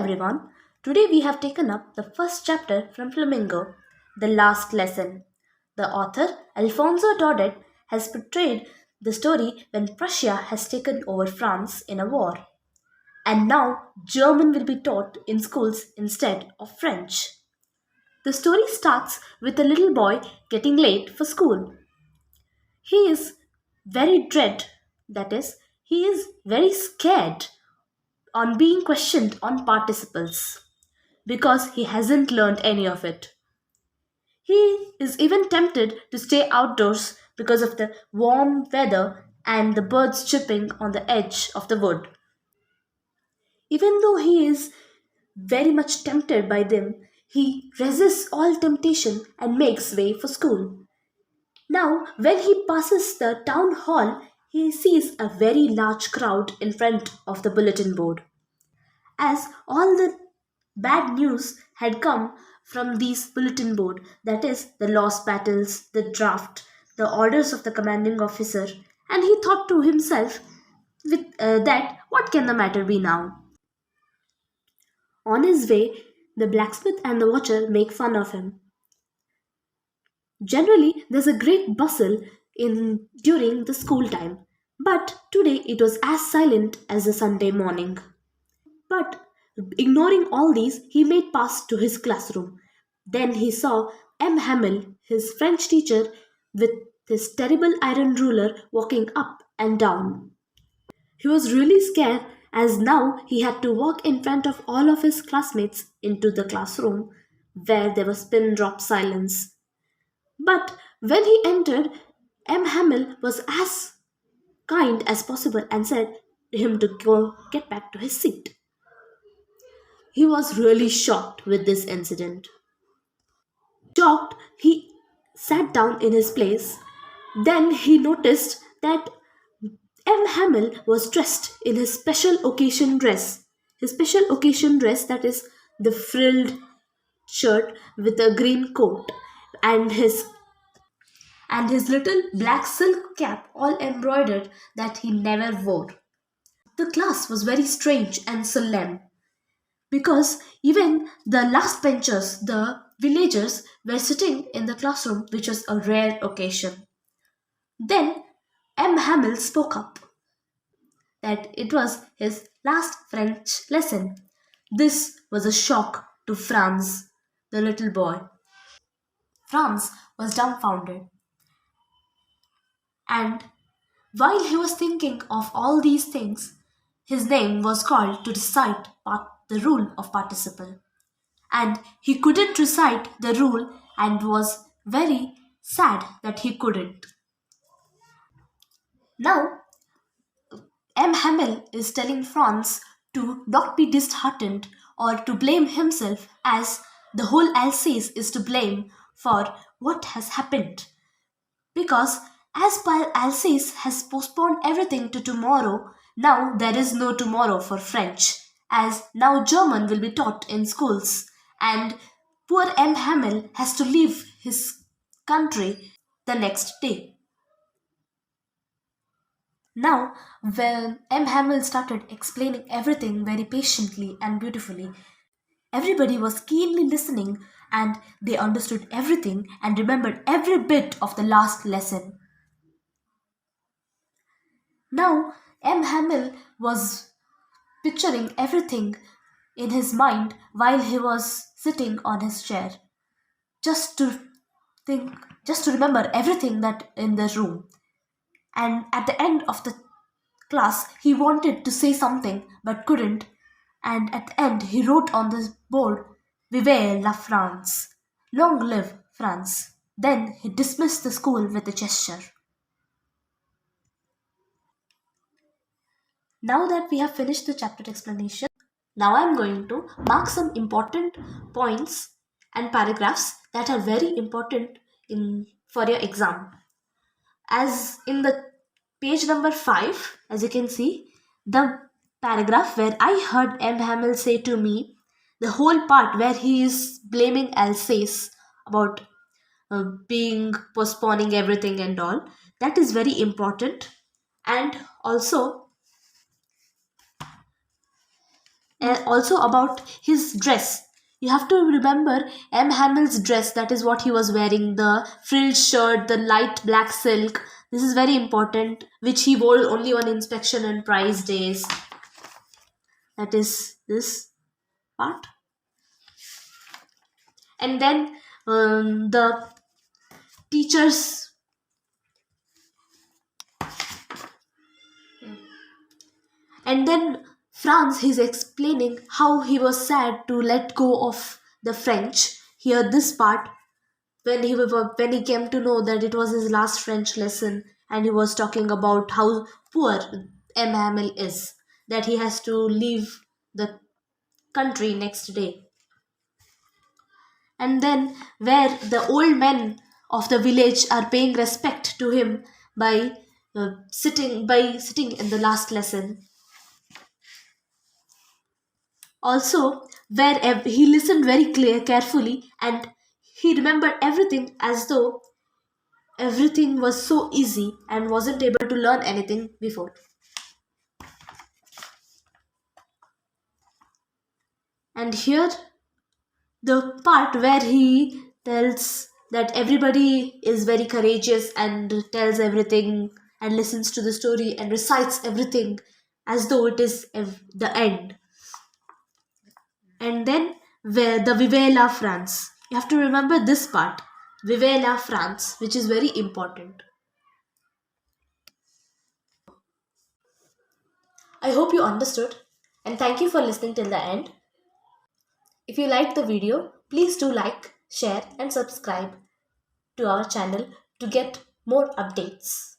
everyone. Today we have taken up the first chapter from Flamingo, the last lesson. The author, Alfonso Daudet, has portrayed the story when Prussia has taken over France in a war. And now German will be taught in schools instead of French. The story starts with a little boy getting late for school. He is very dread, that is, he is very scared on being questioned on participles because he hasn't learned any of it. He is even tempted to stay outdoors because of the warm weather and the birds chirping on the edge of the wood. Even though he is very much tempted by them, he resists all temptation and makes way for school. Now, when he passes the town hall, he sees a very large crowd in front of the bulletin board. As all the bad news had come from these bulletin board, that is, the lost battles, the draft, the orders of the commanding officer, and he thought to himself that what can the matter be now? On his way, the blacksmith and the watcher make fun of him. Generally, there's a great bustle in during the school time, but today it was as silent as a Sunday morning. But ignoring all these, he made past to his classroom. Then he saw M. Hamel, his French teacher, with his terrible iron ruler walking up and down. He was really scared as now he had to walk in front of all of his classmates into the classroom where there was pin drop silence. But when he entered, M. Hamel was as kind as possible and said to him to go get back to his seat. He was really shocked with this incident. Shocked, he sat down in his place. Then he noticed that M. Hamel was dressed in his special occasion dress. His special occasion dress, that is the frilled shirt with a green coat and his little black silk cap all embroidered that he never wore. The class was very strange and solemn because even the last benchers, the villagers, were sitting in the classroom, which was a rare occasion. Then M. Hamel spoke up that it was his last French lesson. This was a shock to Franz, the little boy. Franz was dumbfounded, and while he was thinking of all these things, his name was called to recite the rule of participle. And he couldn't recite the rule and was very sad that he couldn't. Now, M. Hamel is telling Franz to not be disheartened or to blame himself, as the whole Alsace is to blame for what has happened. Because as Alsace has postponed everything to tomorrow, now there is no tomorrow for French, as now German will be taught in schools, and poor M. Hamel has to leave his country the next day. Now, when M. Hamel started explaining everything very patiently and beautifully, everybody was keenly listening and they understood everything and remembered every bit of the last lesson. Now, M. Hamel was picturing everything in his mind while he was sitting on his chair, just to remember everything that in the room. And at the end of the class, he wanted to say something but couldn't. And at the end, he wrote on the board, "Vive la France! Long live France!" Then he dismissed the school with a gesture. Now that we have finished the chapter explanation, now I am going to mark some important points and paragraphs that are very important for your exam. As in the page number 5, as you can see, the paragraph where I heard M. Hamel say to me, the whole part where he is blaming Alsace about being postponing everything and all, that is very important. And also and also about his dress. You have to remember M. Hamill's dress, that is what he was wearing, the frilled shirt, the light black silk. This is very important, which he wore only on inspection and prize days. That is this part. And then the teachers, and then Franz is explaining how he was sad to let go of the French. Here, this part, when he came to know that it was his last French lesson, and he was talking about how poor M. Hamill is, that he has to leave the country next day. And then where the old men of the village are paying respect to him by sitting in the last lesson. Also, where he listened very carefully, and he remembered everything as though everything was so easy and wasn't able to learn anything before. And here, the part where he tells that everybody is very courageous and tells everything and listens to the story and recites everything as though it is the end. And then where the Vive la France. You have to remember this part, Vive la France, which is very important. I hope you understood, and thank you for listening till the end. If you liked the video, please do like, share, and subscribe to our channel to get more updates.